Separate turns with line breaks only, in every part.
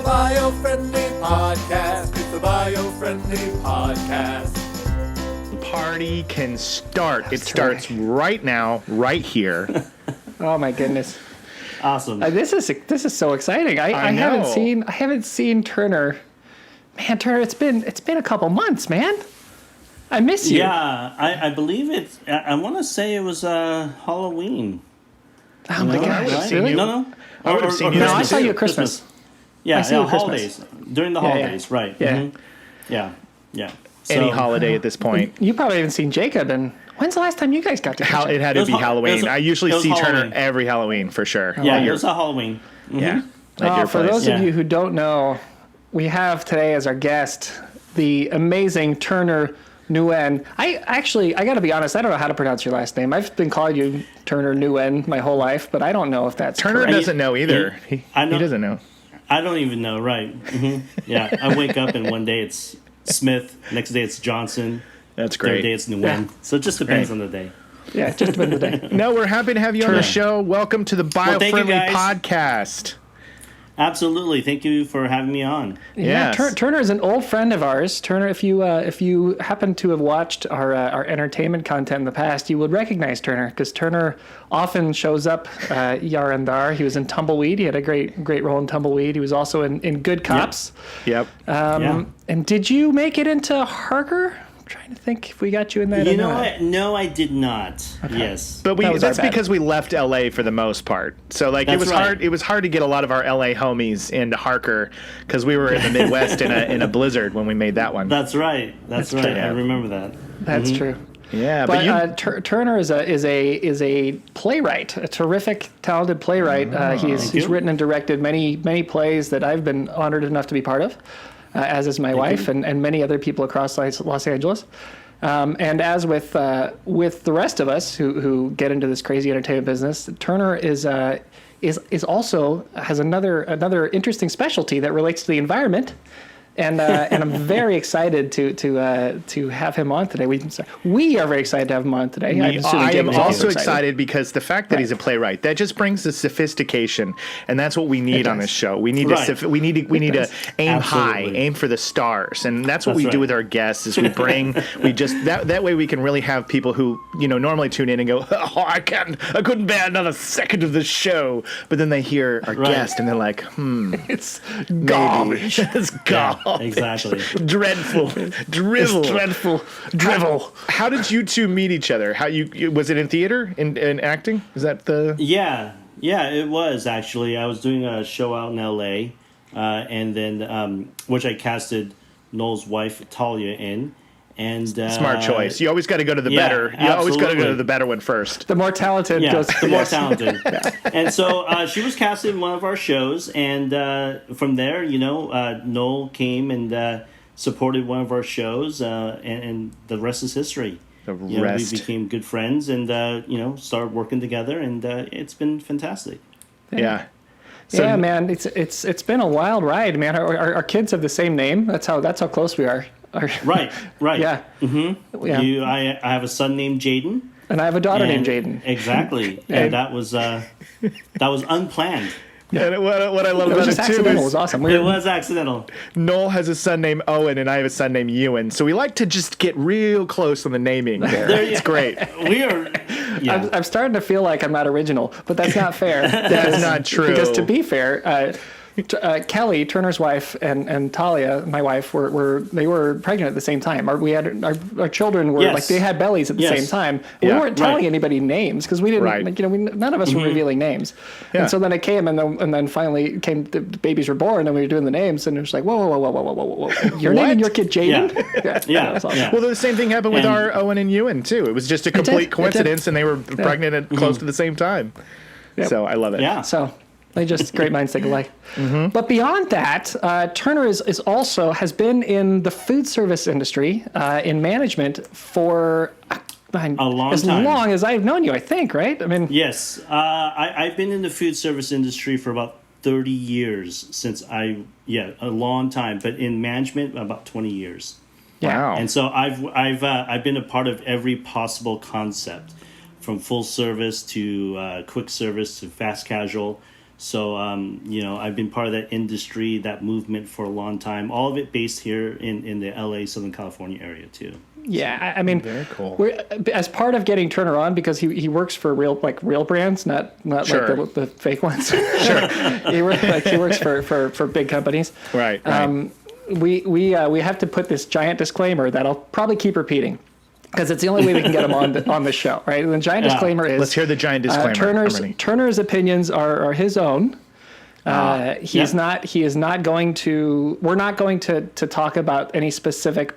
Biofriendly Podcast. It's the Biofriendly Podcast.
The party can start. It starts right now, right here.
Oh my goodness!
Awesome.
This is so exciting. I haven't seen Turner. Man, Turner, it's been a couple months, man. I miss you.
Yeah, I believe it's. I want to say it was Halloween.
Oh my gosh!
right?
Really?
No.
I would have seen you.
No, I saw you at Christmas.
Yeah,
I see you at
holidays. During the holidays, right.
Yeah.
Mm-hmm. Yeah.
Any holiday at this point.
You probably haven't seen Jacob. And when's the last time you guys got to?
It had to be Halloween. I usually see
Halloween.
Turner every Halloween for sure.
Yeah, it was a Halloween. Mm-hmm.
Yeah. At your
For
place.
those of you who don't know, we have today as our guest the amazing Turner Nguyen. I got to be honest, I don't know how to pronounce your last name. I've been calling you Turner Nguyen my whole life, but I don't know if that's
Turner
correct.
doesn't know either. He doesn't know.
I don't even know, right. Mm-hmm. Yeah, I wake up and one day it's Smith, next day it's Johnson.
That's great.
Third day it's Nguyen. Yeah. So it just depends on the day.
Yeah, just depends on the day.
No, we're happy to have you on the show. Welcome to the Biofriendly
guys.
Podcast.
Absolutely. Thank you for having me on.
Yeah,
Yes.
Turner is an old friend of ours. Turner, if you happen to have watched our entertainment content in the past, you would recognize Turner because Turner often shows up yar and dar. He was in Tumbleweed. He had a great role in Tumbleweed. He was also in Good Cops.
Yep.
And did you make it into Harker? I'm trying to think if we got you in that.
You know what? No, I did not. Okay. Yes.
But that's because we left LA for the most part. So it was hard. It was hard to get a lot of our LA homies into Harker because we were in the Midwest in a blizzard when we made that one.
That's right. That's right.
True.
I remember that.
That's true.
Yeah,
but Turner is a playwright, a terrific, talented playwright. He's written and directed many plays that I've been honored enough to be part of. As is my wife and many other people across Los Angeles. And as with the rest of us who get into this crazy entertainment business, Turner is also has another interesting specialty that relates to the environment. And I'm very excited to have him on today. We are very excited to have him on today.
I am also excited because the fact that he's a playwright, that just brings the sophistication, and that's what we need on this show. We need to aim high, aim for the stars, and that's what we do with our guests. Is we just that way we can really have people who normally tune in and go, oh, I couldn't bear another second of this show, but then they hear our guest and they're like,
it's garbage.
It's garbage.
Yeah, exactly.
Dreadful. Drivel.
It's dreadful. Drivel.
How did you two meet each other? Was it in theater, in acting? Is that the...
Yeah, it was actually. I was doing a show out in LA, and then, which I casted Noel's wife, Talia, in. And
smart choice. You always got to go to the better. You always got to go to the better one first.
The more talented goes.
The more talented. And so she was casted in one of our shows, and from there, Noel came and supported one of our shows, and the rest is history.
The rest.
We became good friends, and started working together, and it's been fantastic.
Yeah.
So, man, it's been a wild ride, man. Our kids have the same name. That's how close we are.
Right.
Yeah.
Mm-hmm. Yeah. I have a son named Jaden.
And I have a daughter named Jaden.
Exactly. And that was unplanned.
Yeah. And what I love about it too
is it was awesome.
It was accidental.
Noel has a son named Owen, and I have a son named Nguyen. So we like to just get real close on the naming there. It's great.
We are. Yeah.
I'm starting to feel like I'm not original, but that's not fair.
That's not true.
Because to be fair, Kelly, Turner's wife, and Talia, my wife, they were pregnant at the same time. Our children were they had bellies at the same time. We weren't telling anybody names because we didn't. None of us were revealing names. Yeah. And so then it came, and then finally came. The babies were born, and we were doing the names, and it was like, whoa. You're naming your kid Jaden?
Yeah.
Awesome.
Well, the same thing happened with our Owen and Ewan too. It was just a complete coincidence, and they were pregnant at close to the same time. Yep. So I love it.
Yeah.
So. They just great minds think alike. But beyond that, Turner has been in the food service industry in management for
a long time.
As long as I've known you, I think, right? I mean,
yes, I've been in the food service industry for about 30 years a long time. But in management, about 20 years.
Wow!
And so I've been a part of every possible concept, from full service to quick service to fast casual. So, I've been part of that industry, that movement for a long time. All of it based here in the LA, Southern California area too.
Yeah, I mean,
very cool.
As part of getting Turner on, because he works for real brands, not
Sure.
like the fake ones. Sure, he works for big companies.
Right.
We have to put this giant disclaimer that I'll probably keep repeating, because it's the only way we can get him on the show, right? And the giant disclaimer is,
Let's hear the giant disclaimer.
Turner's opinions are his own. He is not going to. We're not going to talk about any specific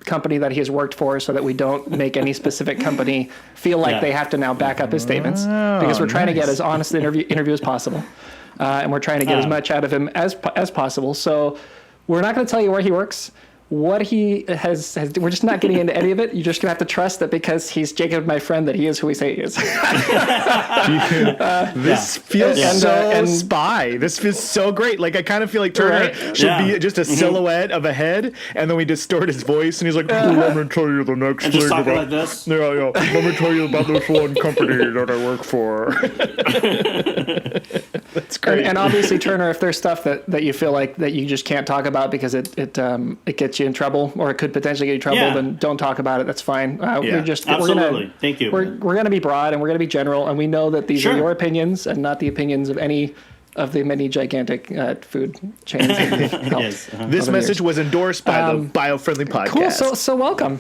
company that he has worked for, so that we don't make any specific company feel like they have to now back up his statements, because we're trying to get as honest an interview as possible, and we're trying to get as much out of him as possible. So we're not going to tell you where he works, what he has. We're just not getting into any of it. You're just going to have to trust that because he's Jacob, my friend, that he is who we say he is.
This feels spy. This feels so great. Like, I kind of feel like Turner should be just a silhouette of a head, and then we distort his voice, and he's like, let me tell you the next
thing about like this.
Yeah. Let me tell you about this one company that I work for. That's great.
And obviously, Turner, if there's stuff that you feel like that you just can't talk about because it gets you in trouble, or it could potentially get you in trouble, then don't talk about it. That's fine.
Absolutely. Thank you.
We're going to be broad, and we're going to be general, and we know that these are your opinions and not the opinions of any of the many gigantic food chains.
Yes.
This message was endorsed by the Biofriendly Podcast.
Cool. So welcome.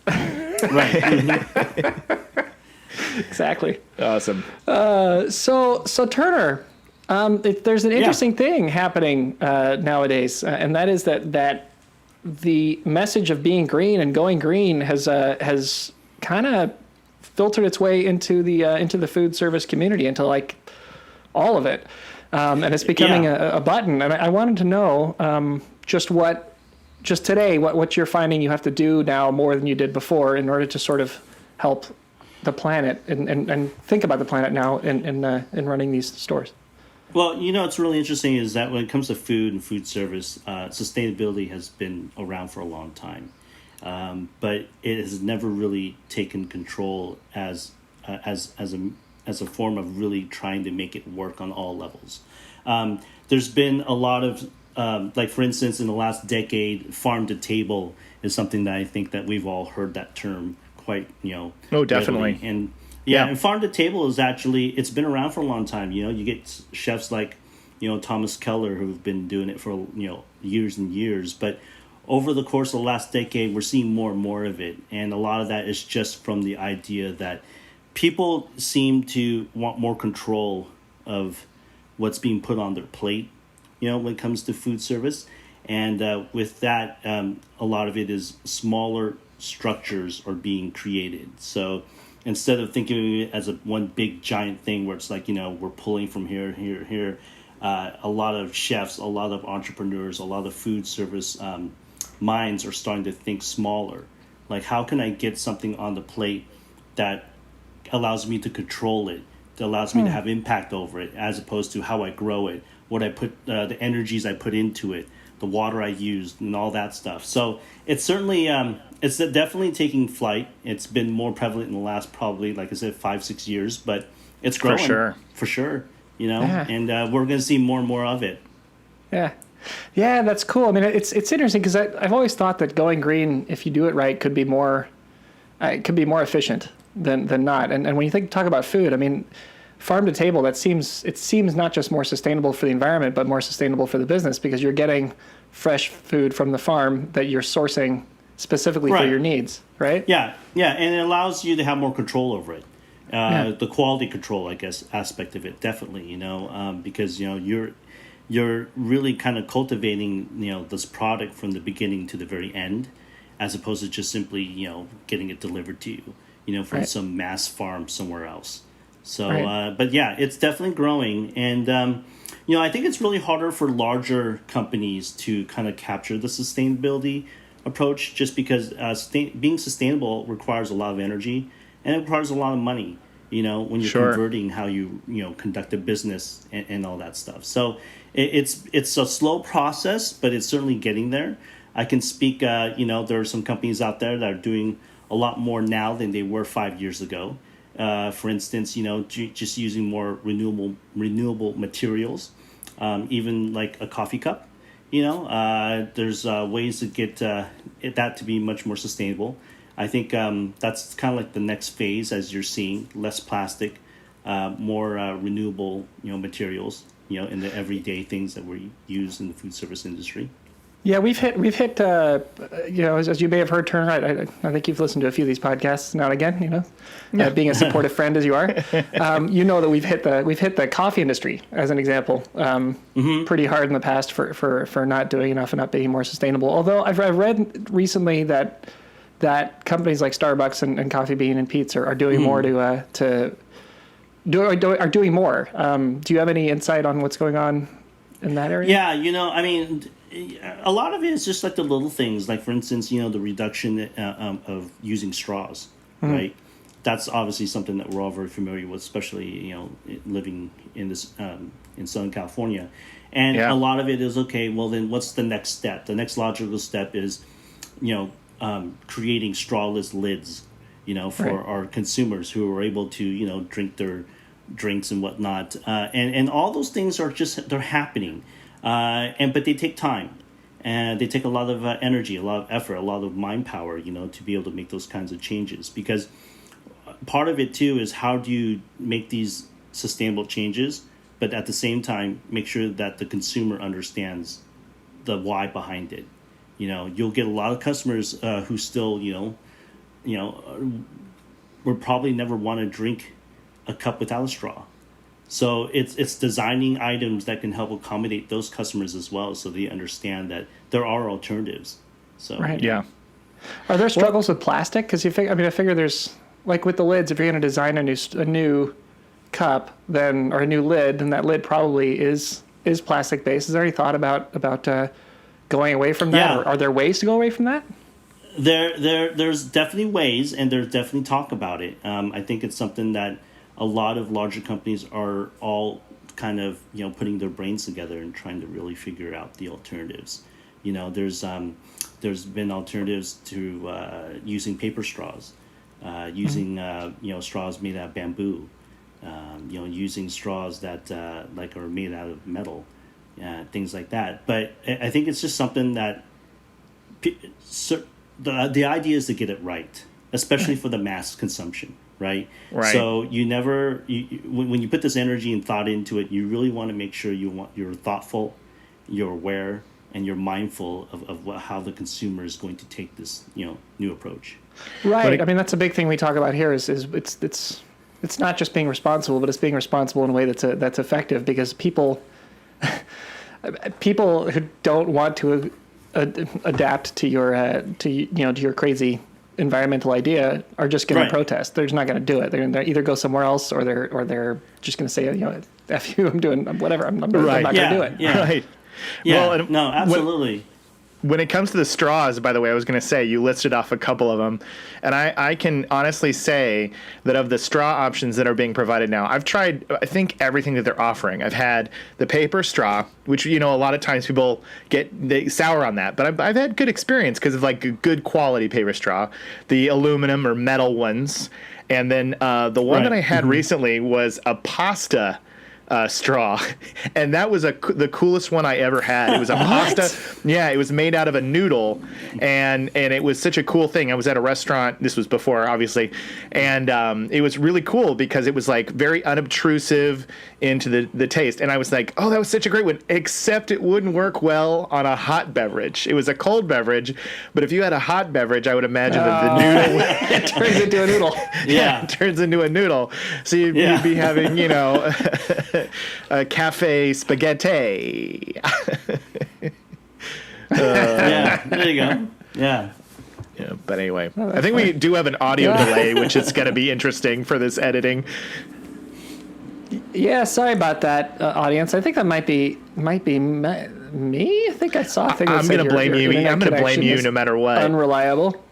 Right.
Exactly.
Awesome.
So Turner, there's an interesting thing happening nowadays, and that is that the message of being green and going green has kind of filtered its way into the food service community, into like all of it, and it's becoming a button. And I wanted to know just today what you're finding you have to do now more than you did before in order to sort of help the planet and think about the planet now in running these stores.
Well, what's really interesting is that when it comes to food and food service, sustainability has been around for a long time, but it has never really taken control as a form of really trying to make it work on all levels. There's been a lot of like, for instance, in the last decade, farm to table is something that I think that we've all heard that term quite,
Oh, definitely.
Readily. And and farm to table is actually, it's been around for a long time. You get chefs like, Thomas Keller, who've been doing it for, years and years. But over the course of the last decade, we're seeing more and more of it. And a lot of that is just from the idea that people seem to want more control of what's being put on their plate, when it comes to food service. And with that, a lot of it is smaller structures are being created. So instead of thinking of it as one big giant thing where it's like, we're pulling from here, a lot of chefs, a lot of entrepreneurs, a lot of food service minds are starting to think smaller. Like, how can I get something on the plate that allows me to control it, that allows me to have impact over it, as opposed to how I grow it, what I put, the energies I put into it, the water I used, and all that stuff. So it's certainly, it's definitely taking flight. It's been more prevalent in the last, probably, like I said, 5-6 years, but it's growing. For sure. And we're going to see more and more of it.
Yeah, that's cool. I mean, it's interesting because I've always thought that going green, if you do it right, could be more efficient than not. And when you talk about food, I mean, farm to table, it seems not just more sustainable for the environment, but more sustainable for the business, because you're getting fresh food from the farm that you're sourcing specifically for your needs, right?
Yeah, and it allows you to have more control over it. The quality control, I guess, aspect of it, definitely, because, you're really kind of cultivating, this product from the beginning to the very end, as opposed to just simply, getting it delivered to you, from some mass farm somewhere else. So, but yeah, it's definitely growing. And, I think it's really harder for larger companies to kind of capture the sustainability approach, just because being sustainable requires a lot of energy and it requires a lot of money, when you're converting how you, conduct a business and all that stuff. So it's a slow process, but it's certainly getting there. I can speak, there are some companies out there that are doing a lot more now than they were 5 years ago. For instance, just using more renewable materials, even like a coffee cup. There's ways to get that to be much more sustainable. I think that's kind of like the next phase, as you're seeing, less plastic, more renewable, materials, in the everyday things that we use in the food service industry.
Yeah, we've hit as you may have heard, Turner, I think you've listened to a few of these podcasts now and again, being a supportive friend as you are, that we've hit the coffee industry as an example, pretty hard in the past for not doing enough and not being more sustainable. Although I've read recently that companies like Starbucks and Coffee Bean and Pete's are doing more are doing more. Do you have any insight on what's going on in that area?
Yeah, a lot of it is just like the little things, like for instance, the reduction of using straws, right? That's obviously something that we're all very familiar with, especially living in this in Southern California, and a lot of it is okay. Well, then what's the next step? The next logical step is, creating strawless lids, for our consumers who are able to drink their drinks and whatnot, and all those things are they're happening. But they take time, and they take a lot of energy, a lot of effort, a lot of mind power, to be able to make those kinds of changes. Because part of it too is how do you make these sustainable changes, but at the same time make sure that the consumer understands the why behind it. You'll get a lot of customers who still, would probably never want to drink a cup without a straw. So it's designing items that can help accommodate those customers as well, so they understand that there are alternatives. So
right, yeah. Are there struggles with plastic? Because I figure there's, like with the lids, if you're going to design a new cup, or a new lid, then that lid probably is plastic based. Is there any thought about going away from that?
Yeah.
Or are there ways to go away from that?
There's definitely ways, and there's definitely talk about it. I think it's something that a lot of larger companies are all kind of, putting their brains together and trying to really figure out the alternatives. There's been alternatives to using paper straws, using straws made out of bamboo, using straws that are made out of metal, things like that. But I think it's just something that the idea is to get it right, especially for the mass consumption. Right. So when you put this energy and thought into it, you really want to make sure you're thoughtful, you're aware, and you're mindful of how the consumer is going to take this, new approach.
Right. That's a big thing we talk about here is it's not just being responsible, but it's being responsible in a way that's effective, because people who don't want to adapt to your crazy environmental idea are just going to protest. They're just not going to do it. They're going to either go somewhere else, or they're just going to say, F you, I'm doing whatever. I'm not going to do it.
Yeah.
Right.
Yeah. Well, no, absolutely.
When it comes to the straws, by the way, I was going to say, you listed off a couple of them. And I can honestly say that of the straw options that are being provided now, I've tried, I think, everything that they're offering. I've had the paper straw, which, a lot of times people they sour on that. But I've had good experience because of, like, a good quality paper straw. The aluminum or metal ones. And then the one that I had recently was a pasta straw, and that was the coolest one I ever had. It was a pasta. Yeah, it was made out of a noodle, and it was such a cool thing. I was at a restaurant. This was before, obviously, and it was really cool because it was like very unobtrusive into the taste. And I was like, oh, that was such a great one. Except it wouldn't work well on a hot beverage. It was a cold beverage, but if you had a hot beverage, I would imagine that the noodle
it turns into a noodle.
Yeah, it turns into a noodle. So you'd be having, a cafe spaghetti.
Yeah, there you go. Yeah.
Yeah, but anyway, I think we do have an audio delay, which is going to be interesting for this editing.
Yeah, sorry about that, audience. I think that might be me. I think I saw a thing that
I'm going to blame you. I'm going to blame you no matter what.
Unreliable.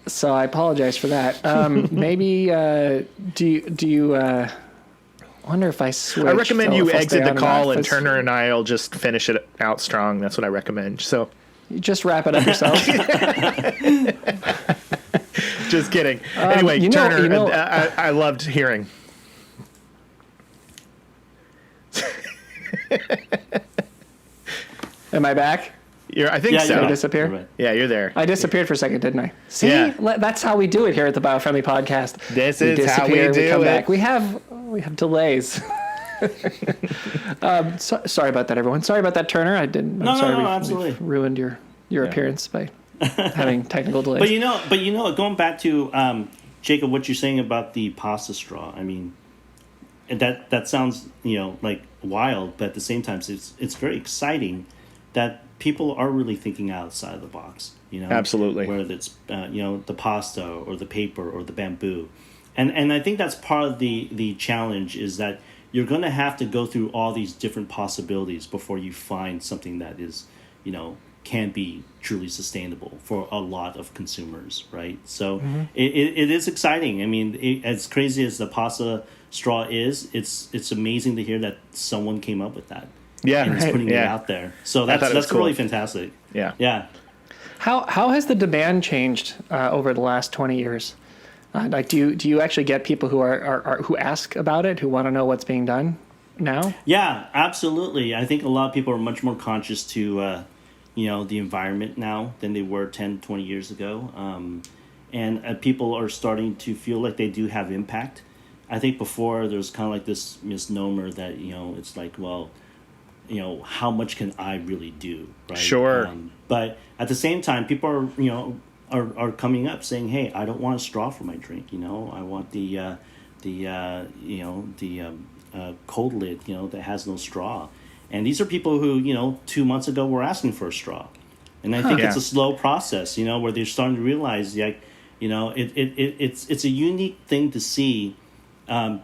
So I apologize for that. Maybe do you wonder if I switch?
I recommend you exit the call, and Turner and I'll just finish it out strong. That's what I recommend. So
you just wrap it up yourself.
Just kidding. Anyway, Turner, I loved hearing.
Am I back?
I think so.
Did I disappear?
Right.
Yeah, you're there.
I disappeared for a second, didn't I? See, that's how we do it here at the Biofriendly Podcast.
This is how we do
come
it.
Back. We have delays. Sorry about that, everyone. Sorry about that, Turner. I'm sorry
absolutely.
We've ruined your appearance by having technical delays.
But you know, going back to Jacob, what you're saying about the pasta straw. I mean, that sounds like wild, but at the same time, it's very exciting that people are really thinking outside the box.
Absolutely.
Whether it's the pasta or the paper or the bamboo, and I think that's part of the challenge is that you're going to have to go through all these different possibilities before you find something that is can be truly sustainable for a lot of consumers, right? So it is exciting. I mean, as crazy as the pasta straw is, it's amazing to hear that someone came up with that.
Yeah,
and is putting it out there. So that's
cool.
really fantastic. Yeah.
How has the demand changed over the last 20 years? Do you actually get people who are who ask about it, who want to know what's being done now?
Yeah, absolutely. I think a lot of people are much more conscious to the environment now than they were 10, 20 years ago, and people are starting to feel like they do have impact. I think before there was kind of like this misnomer that it's like, well, how much can I really do, right?
Sure.
But at the same time, people are coming up saying, hey, I don't want a straw for my drink. I want the cold lid, that has no straw. And these are people who 2 months ago were asking for a straw. And I think it's a slow process, where they're starting to realize, it's a unique thing to see,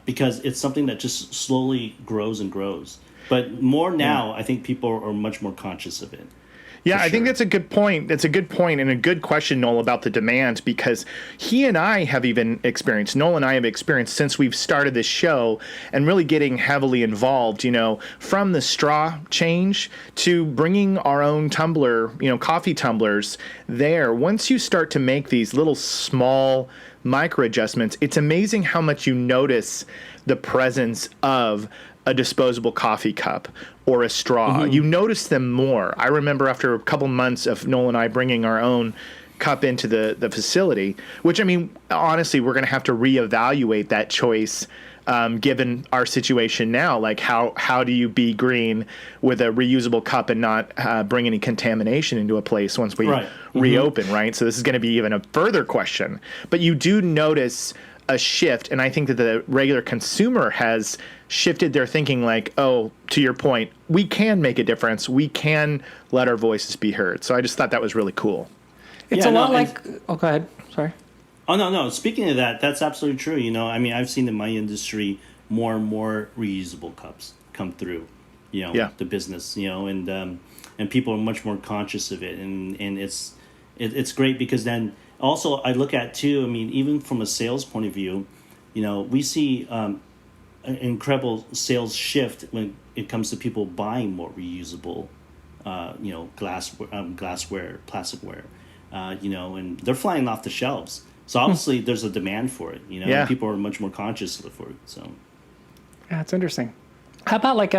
because it's something that just slowly grows and grows. But more now, I think people are much more conscious of it.
Yeah, I think that's a good point. That's a good point and a good question, Noel, about the demand, because he and I have even experienced, Noel and I have experienced since we've started this show and really getting heavily involved, from the straw change to bringing our own tumbler, coffee tumblers there. Once you start to make these little small micro adjustments, it's amazing how much you notice the presence of a disposable coffee cup or a straw. You notice them more. I remember after a couple months of Noel and I bringing our own cup into the facility, which, I mean, honestly, we're going to have to reevaluate that choice given our situation now. Like, how do you be green with a reusable cup and not bring any contamination into a place once we reopen, right? So this is going to be even a further question. But you do notice a shift, and I think that the regular consumer has shifted their thinking, like, oh, to your point, we can make a difference. We can let our voices be heard. So I just thought that was really cool.
It's a lot like... Oh, go ahead. Sorry.
Oh, no. Speaking of that, that's absolutely true. I mean, I've seen in my industry more and more reusable cups come through, the business, and people are much more conscious of it. And it's great because then also I look at, too, I mean, even from a sales point of view, we see an incredible sales shift when it comes to people buying more reusable, glassware, plasticware, and they're flying off the shelves. So obviously there's a demand for it, and people are much more conscious for it. So
yeah, it's interesting. How about like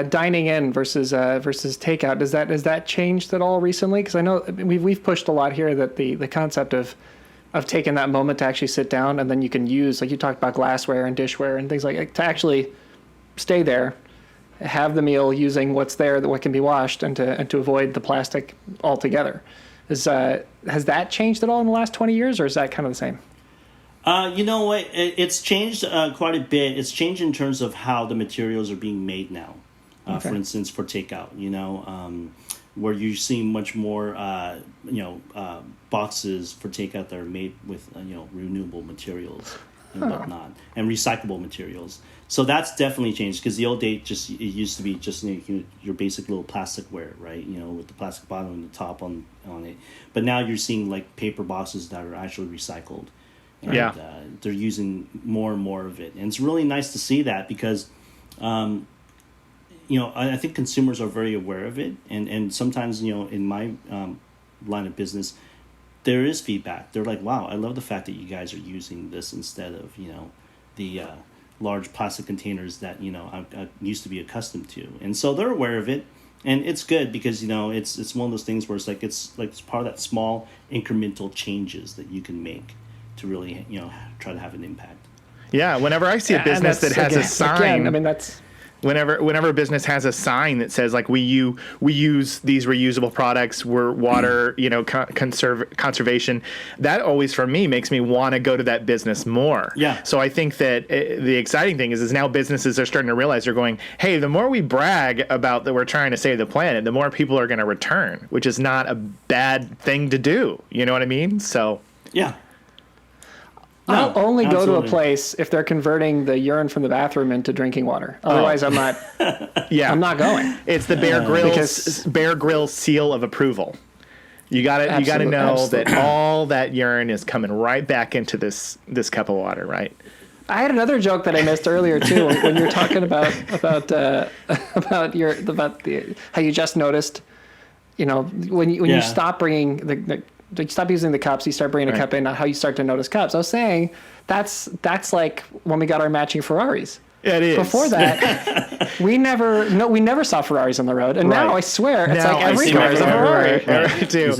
dining in versus takeout? Has that changed at all recently? Because I know we've pushed a lot here that the concept of taking that moment to actually sit down and then you can use, like you talked about, glassware and dishware and things like that, to actually stay there, have the meal using what's there, what can be washed, and to avoid the plastic altogether. Has that changed at all in the last 20 years, or is that kind of the same?
You know what? It's changed quite a bit. It's changed in terms of how the materials are being made now. For instance, for takeout, where you're seeing much more, boxes for takeout that are made with, renewable materials and whatnot, and recyclable materials. So that's definitely changed, because the old day it used to be just your basic little plasticware, right? With the plastic bottom and the top on it. But now you're seeing like paper boxes that are actually recycled. And, they're using more and more of it, and it's really nice to see that because, I think consumers are very aware of it, and sometimes in my line of business, there is feedback. They're like, wow, I love the fact that you guys are using this instead of, the large plastic containers that, I used to be accustomed to. And so they're aware of it. And it's good because, it's one of those things where it's part of that small incremental changes that you can make to really, try to have an impact.
Yeah, whenever I see a business that has a sign,
that's
whenever a business has a sign that says like we use these reusable products, we're water, conservation, that always for me makes me want to go to that business more.
Yeah.
So I think that the exciting thing is now businesses are starting to realize they're going, hey, the more we brag about that we're trying to save the planet, the more people are going to return, which is not a bad thing to do. You know what I mean? So
yeah.
I'll only go to a
absolutely.
place if they're converting the urine from the bathroom into drinking water. Otherwise, I'm not.
yeah,
I'm not going.
It's the Bear Grylls seal of approval. You got to know that all that urine is coming right back into this cup of water, right?
I had another joke that I missed earlier too when you were talking about how you just noticed, when you stop bringing you stop using the cups, you start bringing a cup in, how you start to notice cups. I was saying that's like when we got our matching Ferraris.
It is.
Before that, we never saw Ferraris on the road, and now I swear it's like every car is a Ferrari.
Right, too.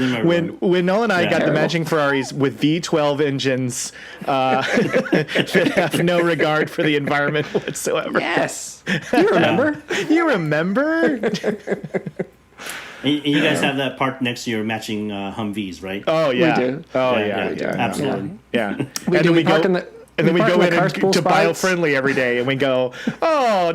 When Noel and I got the matching Ferraris with V12 engines that have no regard for the environment whatsoever.
Yes, you remember?
You remember?
And you guys have that parked next to your matching Humvees, right?
Oh yeah.
We do.
Oh
Yeah,
yeah.
absolutely.
Yeah.
We
And
do.
then
We
we
park
go.
in the.
And then we go in
to
to Biofriendly every day, and we go, oh.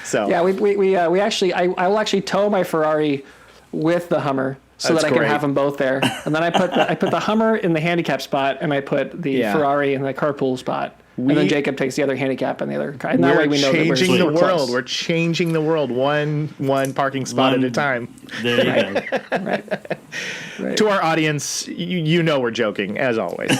So
Yeah, we actually I will actually tow my Ferrari with the Hummer so
That's
that I can
great.
have them both there, and then I put the Hummer in the handicap spot, and I put the Ferrari in the carpool spot, and then Jacob takes the other handicap in the other car. And that way
we're
we know
changing
that
the
we're
world.
close.
We're changing the world one parking spot at a time.
There you go.
Right.
To our audience, you know we're joking as always.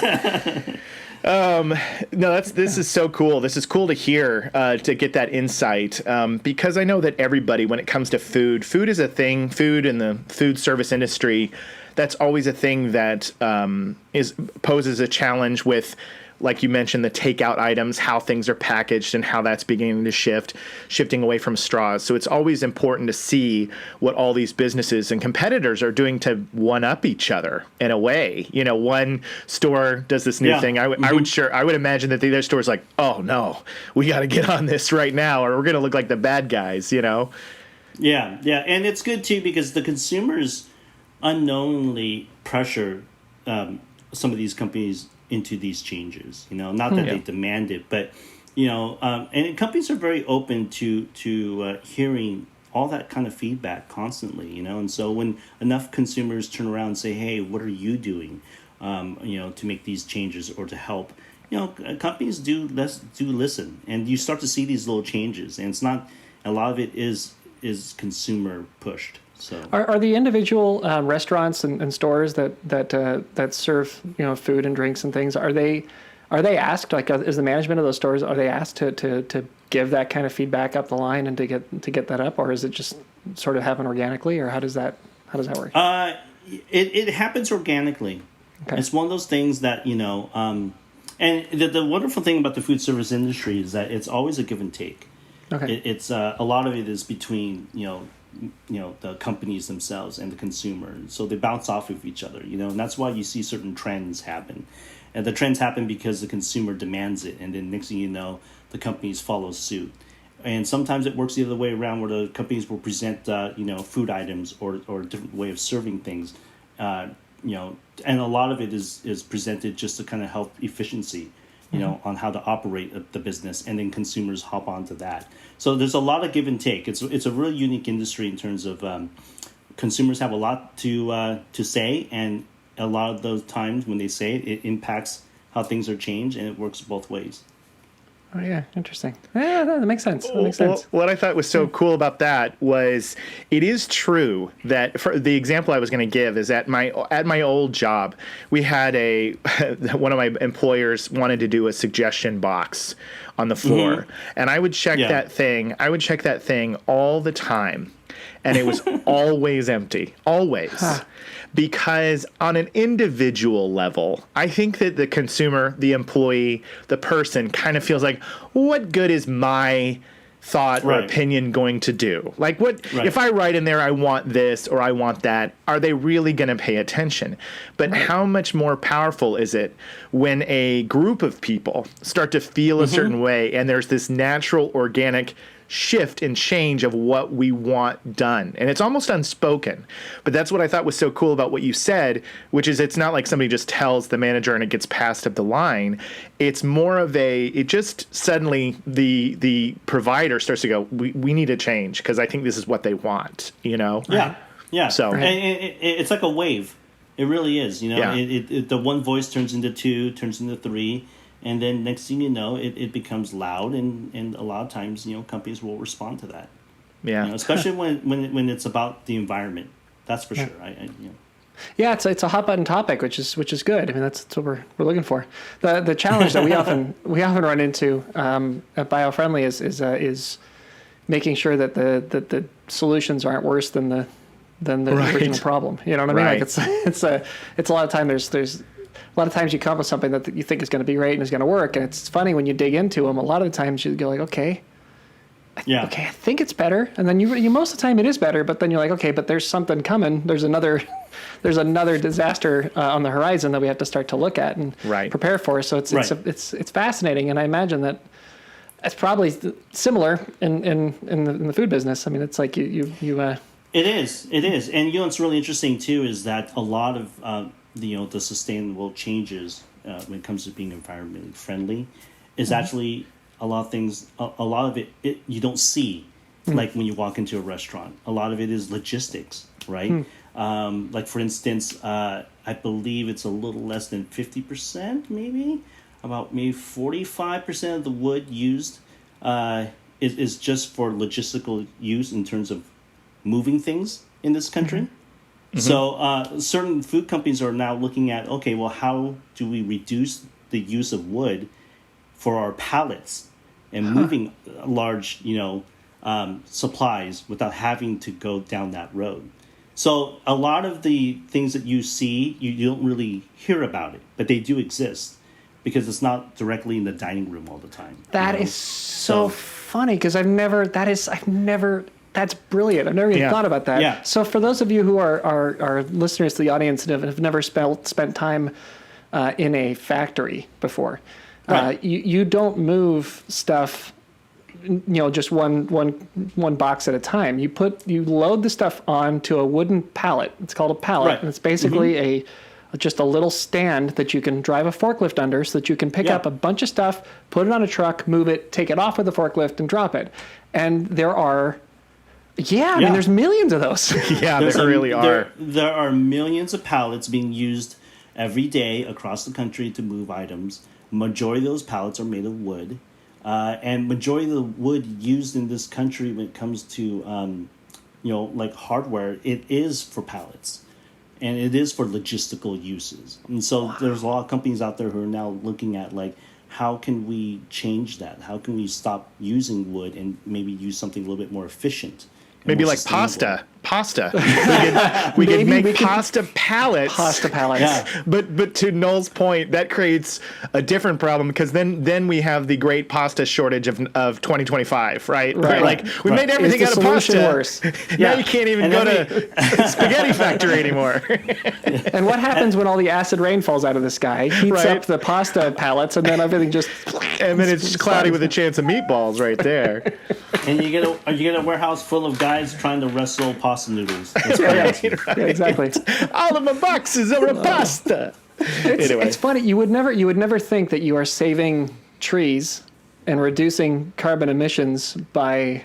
This is so cool. This is cool to hear, to get that insight, because I know that everybody, when it comes to food is a thing. Food in the food service industry, that's always a thing that poses a challenge with, like you mentioned, the takeout items, how things are packaged and how that's beginning to shifting away from straws. So it's always important to see what all these businesses and competitors are doing to one-up each other in a way. One store does this new thing. I would imagine that the other store's like, oh no, we got to get on this right now, or we're going to look like the bad guys.
Yeah, and it's good too because the consumers unknowingly pressure some of these companies into these changes, not that they demand it, but and companies are very open to hearing all that kind of feedback constantly, and so when enough consumers turn around and say, hey, what are you doing to make these changes or to help, companies do listen, and you start to see these little changes, and it's not, a lot of it is consumer pushed. So
Are the individual restaurants and stores that serve food and drinks and things, are they asked, like, is the management of those stores, are they asked to give that kind of feedback up the line and to get that up, or is it just sort of happen organically, or how does that work?
It happens organically. Okay. It's one of those things that and the wonderful thing about the food service industry is that it's always a give and take. Okay. It's a lot of it is between the companies themselves and the consumer, so they bounce off of each other, and that's why you see certain trends happen, and the trends happen because the consumer demands it, and then next thing you know, the companies follow suit. And sometimes it works the other way around, where the companies will present food items or a different way of serving things, and a lot of it is presented just to kind of help efficiency, on how to operate the business, and then consumers hop onto that. So there's a lot of give and take. It's a really unique industry in terms of consumers have a lot to say, and a lot of those times when they say it, it impacts how things are changed, and it works both ways.
Oh yeah, interesting. Yeah, that makes sense.
What I thought was so cool about that was it is true that, for the example I was going to give is at my old job, we had one of my employers wanted to do a suggestion box on the floor, and I would check that thing. I would check that thing all the time. and it was always empty, always. Because on an individual level, I think that the consumer, the employee, the person kind of feels like, what good is my thought or opinion going to do? Like, what if I write in there, I want this or I want that? Are they really going to pay attention? But how much more powerful is it when a group of people start to feel a certain way and there's this natural, organic shift and change of what we want done? And it's almost unspoken. But that's what I thought was so cool about what you said, which is it's not like somebody just tells the manager and it gets passed up the line. It's more of it just suddenly the provider starts to go, we need to change because I think this is what they want, you know?
Yeah.
So
and it's like a wave. It really is, you know? The one voice turns into two, turns into three. And then next thing you know, it becomes loud, and a lot of times, you know, companies will respond to that.
Yeah.
You know, especially when it's about the environment. That's for sure.
Yeah, it's a hot button topic, which is good. I mean, that's what we're looking for. The challenge that we often run into at Biofriendly is making sure that the solutions aren't worse than the original problem. You know what I mean? Like it's a lot of time there's a lot of times you come up with something that you think is going to be great and is going to work, and it's funny when you dig into them. A lot of the times you go like, okay, I think it's better, and then you most of the time it is better, but then you're like, okay, but there's something coming. There's another disaster on the horizon that we have to start to look at and prepare for. So it's fascinating, and I imagine that it's probably similar in the food business. I mean, it's like you.
It is, and you know what's really interesting too is that a lot of the sustainable changes when it comes to being environmentally friendly is actually a lot of things. A lot of it you don't see, like when you walk into a restaurant. A lot of it is logistics, right? Like for instance, I believe it's a little less than 50%, maybe 45% of the wood used is just for logistical use in terms of moving things in this country. So certain food companies are now looking at, okay, well, how do we reduce the use of wood for our pallets and moving large, supplies without having to go down that road. So a lot of the things that you see, you don't really hear about it, but they do exist because it's not directly in the dining room all the time.
That is so funny because that's brilliant. I've never even thought about that.
Yeah.
So for those of you who are listeners to the audience that have never spent time in a factory before, you don't move stuff, just one box at a time. You load the stuff onto a wooden pallet. It's called a pallet, and it's basically just a little stand that you can drive a forklift under so that you can pick up a bunch of stuff, put it on a truck, move it, take it off with the forklift, and drop it. And there are... I mean, there's millions of those.
There really are.
There are millions of pallets being used every day across the country to move items. Majority of those pallets are made of wood. And majority of the wood used in this country when it comes to, like hardware, it is for pallets. And it is for logistical uses. And so there's a lot of companies out there who are now looking at, like, how can we change that? How can we stop using wood and maybe use something a little bit more efficient?
Maybe like pasta. We could make pasta pallets.
Pasta pallets.
Yeah.
But to Noel's point, that creates a different problem because then we have the great pasta shortage of 2025, right? Like we made everything out of pasta.
Worse?
Now you can't even go to spaghetti factory anymore.
And what happens when all the acid rain falls out of the sky? Heats up the pasta pallets, and then everything just...
And then it's cloudy with a chance of meatballs right there.
And you get a warehouse full of guys trying to wrestle pasta noodles. That's
Yeah, exactly.
All of my boxes are a pasta. Anyway,
it's funny. You would never think that you are saving trees and reducing carbon emissions by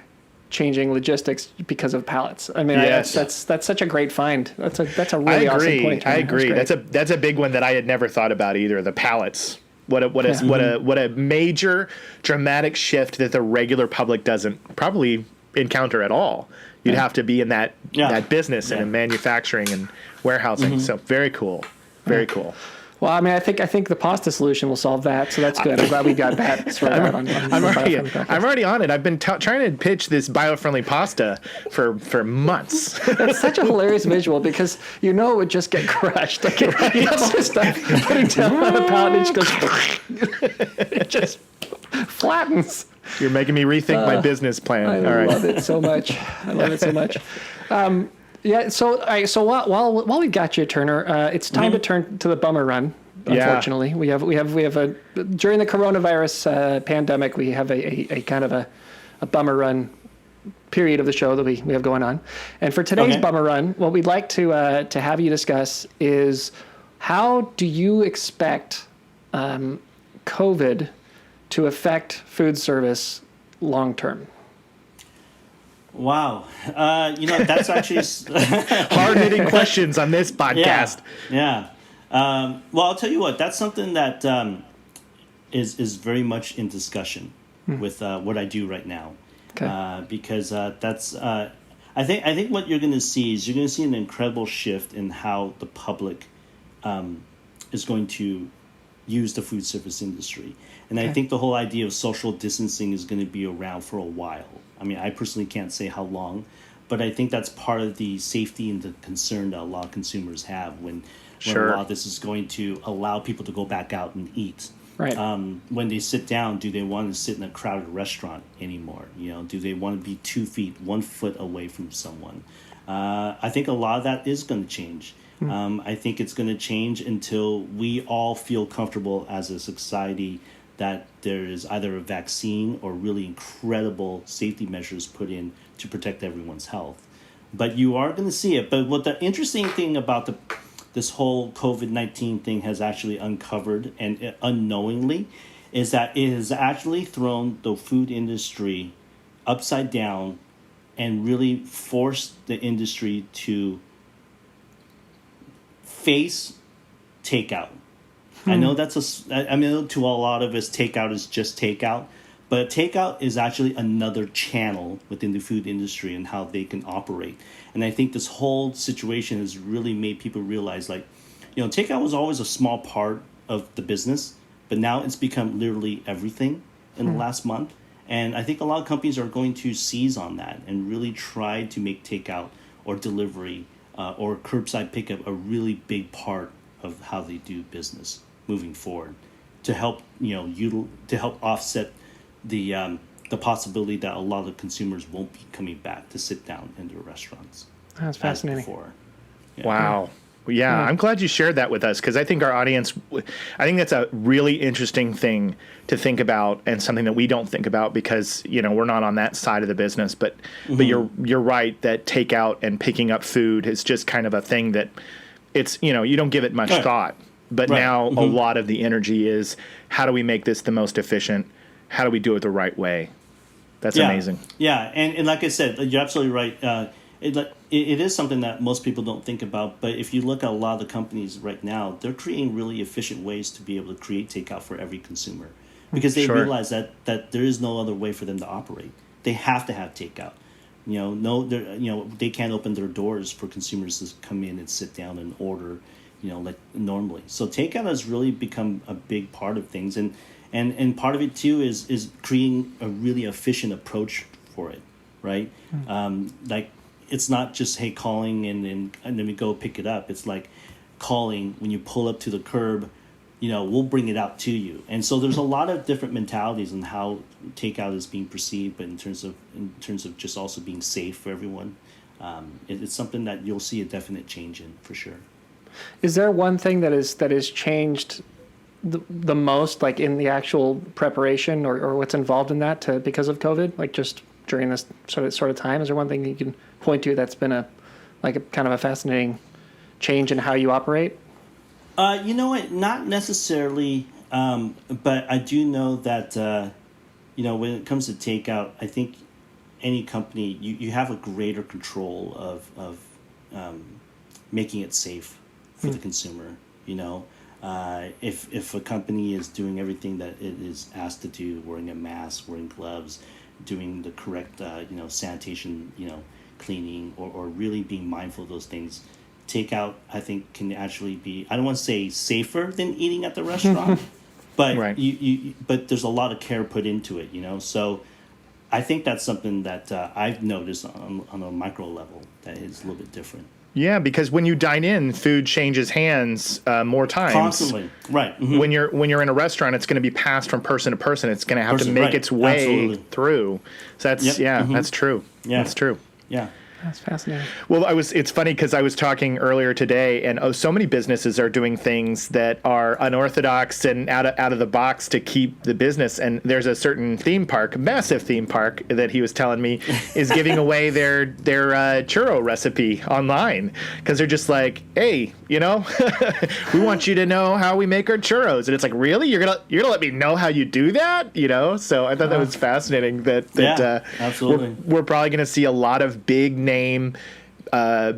changing logistics because of pallets. I mean, that's such a great find. That's a really awesome point.
I agree. That's a big one that I had never thought about either. The pallets. What a major dramatic shift that the regular public doesn't probably encounter at all. You'd have to be in that business and in manufacturing and warehousing. So very cool. Very cool.
Well, I mean, I think the pasta solution will solve that, so that's good. I'm glad we got that sorted out.
I'm already on it. I've been trying to pitch this biofriendly pasta for months.
That's such a hilarious visual because it would just get crushed. Like it's just putting down on the pallet and it just goes. It just flattens.
You're making me rethink my business plan.
I love it so much. Yeah. So while we got you, Turner, it's time to turn to the bummer run. Unfortunately, we have a during the coronavirus pandemic, we have a kind of a bummer run period of the show that we have going on. And for today's bummer run, what we'd like to have you discuss is how do you expect COVID to affect food service long term?
Wow. That's actually
hard-hitting questions on this podcast.
Yeah. Well, I'll tell you what, that's something that is very much in discussion with what I do right now. Okay. Because that's I think what you're going to see is you're going to see an incredible shift in how the public is going to use the food service industry. And I think the whole idea of social distancing is going to be around for a while. I mean, I personally can't say how long, but I think that's part of the safety and the concern that a lot of consumers have when a lot of this is going to allow people to go back out and eat.
Right.
When they sit down, do they want to sit in a crowded restaurant anymore? Do they want to be 2 feet, 1 foot away from someone? I think a lot of that is going to change. I think it's going to change until we all feel comfortable as a society that there is either a vaccine or really incredible safety measures put in to protect everyone's health. But you are going to see it. But what the interesting thing about this whole COVID-19 thing has actually uncovered and unknowingly is that it has actually thrown the food industry upside down and really forced the industry to face takeout. I know to a lot of us, takeout is just takeout, but takeout is actually another channel within the food industry and how they can operate. And I think this whole situation has really made people realize, takeout was always a small part of the business, but now it's become literally everything in the last month. And I think a lot of companies are going to seize on that and really try to make takeout or delivery or curbside pickup a really big part of how they do business moving forward, to help to help offset the possibility that a lot of consumers won't be coming back to sit down in their restaurants.
That's fascinating.
Yeah. Wow. Yeah, I'm glad you shared that with us because I think our audience, I think that's a really interesting thing to think about and something that we don't think about because, we're not on that side of the business. But you're right that takeout and picking up food is just kind of a thing that it's, you don't give it much thought. But now a lot of the energy is how do we make this the most efficient? How do we do it the right way? That's amazing.
Yeah, and like I said, you're absolutely right. It is something that most people don't think about. But if you look at a lot of the companies right now, they're creating really efficient ways to be able to create takeout for every consumer because they realize that there is no other way for them to operate. They have to have takeout. They can't open their doors for consumers to come in and sit down and order, like normally. So takeout has really become a big part of things, and part of it too is creating a really efficient approach for it, right? Like it's not just calling and then we go pick it up. It's like calling when you pull up to the curb. We'll bring it out to you. And so there's a lot of different mentalities on how takeout is being perceived, but in terms of just also being safe for everyone, it's something that you'll see a definite change in for sure.
Is there one thing that is changed the most, like in the actual preparation or what's involved in that because of COVID, like just during this sort of time? Is there one thing that you can point to that's been a kind of a fascinating change in how you operate?
You know what? Not necessarily, but I do know that when it comes to takeout, I think any company you have a greater control of making it safe for the consumer. If a company is doing everything that it is asked to do, wearing a mask, wearing gloves, doing the correct sanitation, cleaning, or really being mindful of those things, takeout, I think, can actually be, I don't want to say safer than eating at the restaurant, but
Right.
but there's a lot of care put into it, So I think that's something that I've noticed on a micro level that is a little bit different.
Yeah, because when you dine in, food changes hands more times.
Constantly, right. Mm-hmm.
When you're in a restaurant, it's going to be passed from person to person. It's going to have to make its way through. So that's that's true.
Yeah,
that's true.
Yeah.
That's fascinating.
Well, it's funny because I was talking earlier today, and so many businesses are doing things that are unorthodox and out of the box to keep the business. And there's a certain theme park, massive theme park, that he was telling me is giving away their churro recipe online because they're just like, hey, we want you to know how we make our churros, and it's like, really, you're gonna let me know how you do that, So I thought that was fascinating. That
absolutely,
we're probably going to see a lot of big name,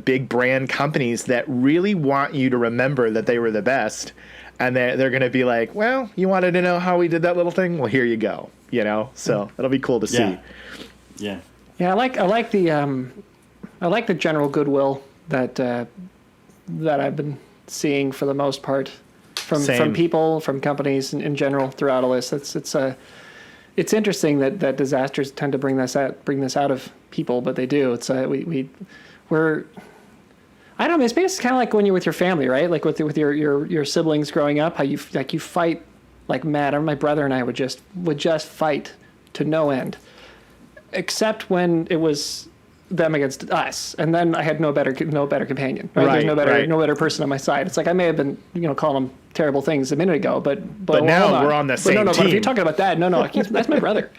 big brand companies that really want you to remember that they were the best, and they're going to be like, well, you wanted to know how we did that little thing? Well, here you go. So it'll be cool to see.
Yeah.
Yeah, I like the general goodwill that I've been seeing for the most part from people, from companies in general throughout all this. It's interesting that disasters tend to bring this out of people, but they do. It's we're I don't know. It's basically kind of like when you're with your family, right? Like with your siblings growing up, how you fight like mad. My brother and I would just fight to no end, except when it was them against us, and then I had no better companion. Right? There's no better person on my side. It's like I may have been calling them terrible things a minute ago, but
now we're on the same team.
But if you're talking about that, no, that's my brother.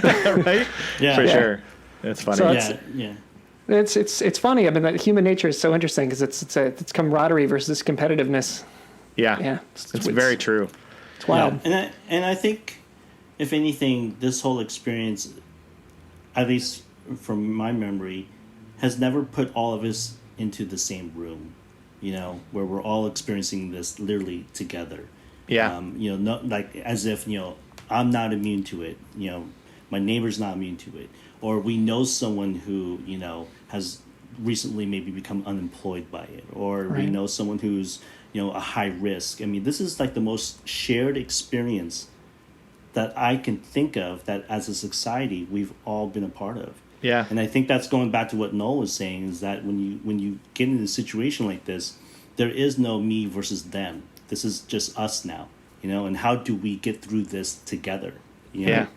Right? Yeah, for sure. That's funny.
So it's funny. I mean, that human nature is so interesting because it's camaraderie versus competitiveness.
Yeah, it's very true.
It's wild.
Yeah. And I think, if anything, this whole experience, at least from my memory, has never put all of us into the same room, where we're all experiencing this literally together.
Yeah.
Not like as if, I'm not immune to it, my neighbor's not immune to it, or we know someone who, has recently maybe become unemployed by it, or we know someone who's, a high risk. I mean, this is like the most shared experience that I can think of that as a society we've all been a part of.
Yeah.
And I think that's going back to what Noel was saying, is that when you get in a situation like this, there is no me versus them. This is just us now, and how do we get through this together?
Yeah.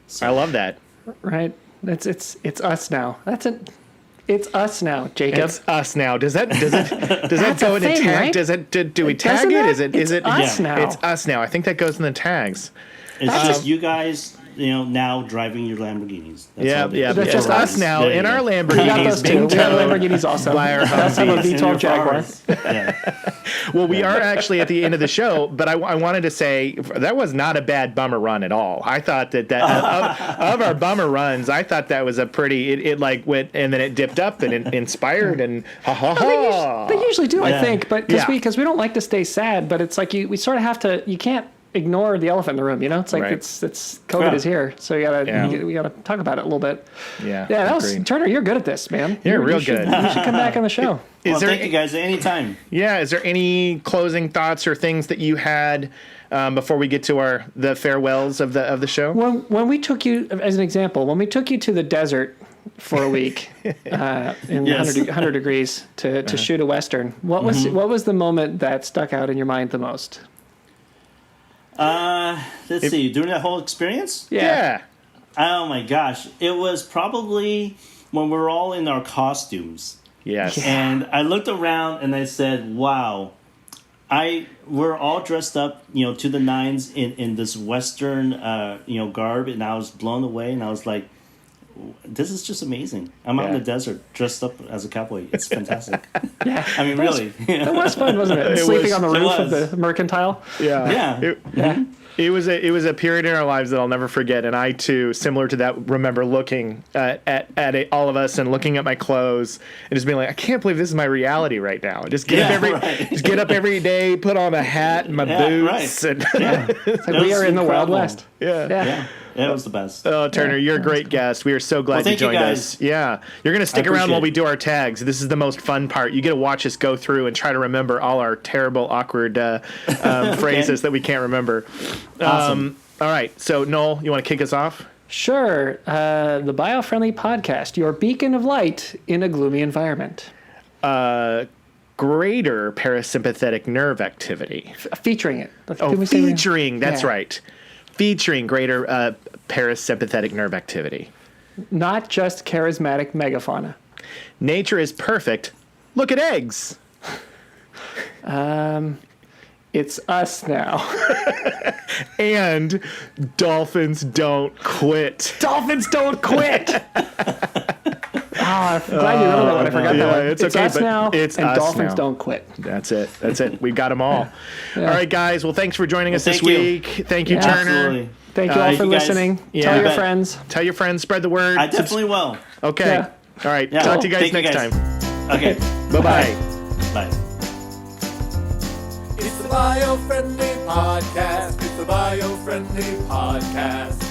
So,
I love that.
Right. It's us now. It's us now, Jacob.
It's us now. Does that go into tag? Right? Do we tag it? Is it
us now?
It's us now. I think that goes in the tags.
It's just you guys, now driving your Lamborghinis.
That's
That's
just us now in our Lamborghinis
being towed. We have Lamborghinis also.
By our
That's a V12 Jaguar.
Well, we are actually at the end of the show, but I wanted to say that was not a bad bummer run at all. I thought that of our bummer runs, I thought that was a pretty. It like went and then it dipped up and it inspired and
They usually do, I think, but because we don't like to stay sad, but it's like we sort of have to. You can't ignore the elephant in the room, It's like it's COVID is here, so we gotta talk about it a little bit.
Yeah.
That was Turner. You're good at this, man.
You're real good.
You should come back on the show.
Thank you guys at any time.
Yeah. Is there any closing thoughts or things that you had before we get to the farewells of the show?
When we took you, as an example, when we took you to the desert for a week in 100 degrees to shoot a Western, what was the moment that stuck out in your mind the most?
Let's see. During that whole experience?
Yeah.
Oh my gosh. It was probably when we were all in our costumes.
Yes.
And I looked around and I said, wow, we're all dressed up, to the nines in this Western, garb. And I was blown away and I was like, this is just amazing. I'm out in the desert dressed up as a cowboy. It's fantastic.
Yeah.
I mean, really.
That was fun, wasn't it? Sleeping on the roof of the mercantile.
Yeah. It was a period in our lives that I'll never forget, and I too, similar to that, remember looking at all of us and looking at my clothes and just being like, I can't believe this is my reality right now. Just get up every day, put on a hat and my boots, and
It's like we are in the Wild West.
Yeah, it was the best.
Oh, Turner, you're a great guest. We are so glad you joined us. Yeah. You're going to stick around while we do our tags. This is the most fun part. You get to watch us go through and try to remember all our terrible, awkward phrases that we can't remember.
Awesome.
All right. So, Noel, you want to kick us off?
Sure. The Biofriendly Podcast, your beacon of light in a gloomy environment.
Greater parasympathetic nerve activity.
Featuring it.
Featuring. That's right. Featuring greater parasympathetic nerve activity.
Not just charismatic megafauna.
Nature is perfect. Look at eggs.
It's us now.
And dolphins don't quit.
Dolphins don't quit. I'm glad you remember that one. I forgot that one.
It's
okay,
us
but now,
it's
and
us
dolphins
now.
don't quit.
That's it. We've got them all. All right, guys. Well, thanks for joining us this
thank you.
week. Thank you, Turner.
Absolutely.
Thank you all for
you guys.
listening.
Yeah.
Tell your
Bet.
friends.
Tell your friends. Spread the word.
I definitely will.
Okay.
Yeah.
All right.
Yeah.
Talk to you guys
Thank you
next
guys.
time.
Okay.
Bye-bye.
Bye.
It's the Biofriendly Podcast. It's the Biofriendly Podcast.